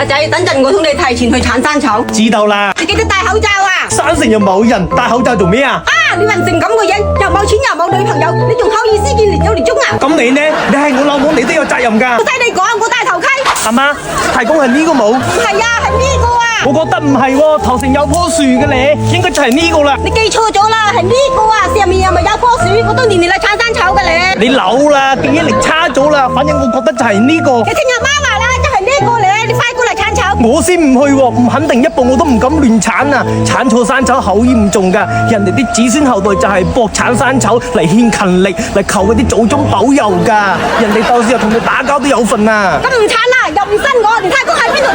阿仔，等陣我同你提前去鏟山草，知道啦。你記得戴口罩啊！山城又冇人，戴口罩做咩啊？啊，你混成咁個樣，又冇錢又冇女朋友，你仲好意思見年有年中啊？咁你呢？你係我老母，你都有責任㗎。我睇你講，我戴頭盔。阿媽，提供係呢個冇？唔係啊，係呢個啊！我覺得唔係喎，頭上有棵樹嘅咧，應該就係呢個啦。你記錯咗啦，係呢個啊！上面又咪有棵樹，我當年嚟鏟山草嘅咧。你老啦，記憶力差咗啦。反正我覺得就係呢個。你聽阿媽話啦，就係呢個咧，你快過嚟鏟草。我先唔去喎，唔肯定一步我都唔敢亂鏟啊！鏟錯山草好嚴重㗎，人哋啲子孫後代就係搏鏟山草嚟獻勤力，嚟求嗰啲祖宗保佑㗎。人哋到時候同你打交都有份啊！咁唔鏟啦，又唔新我，連太公喺邊度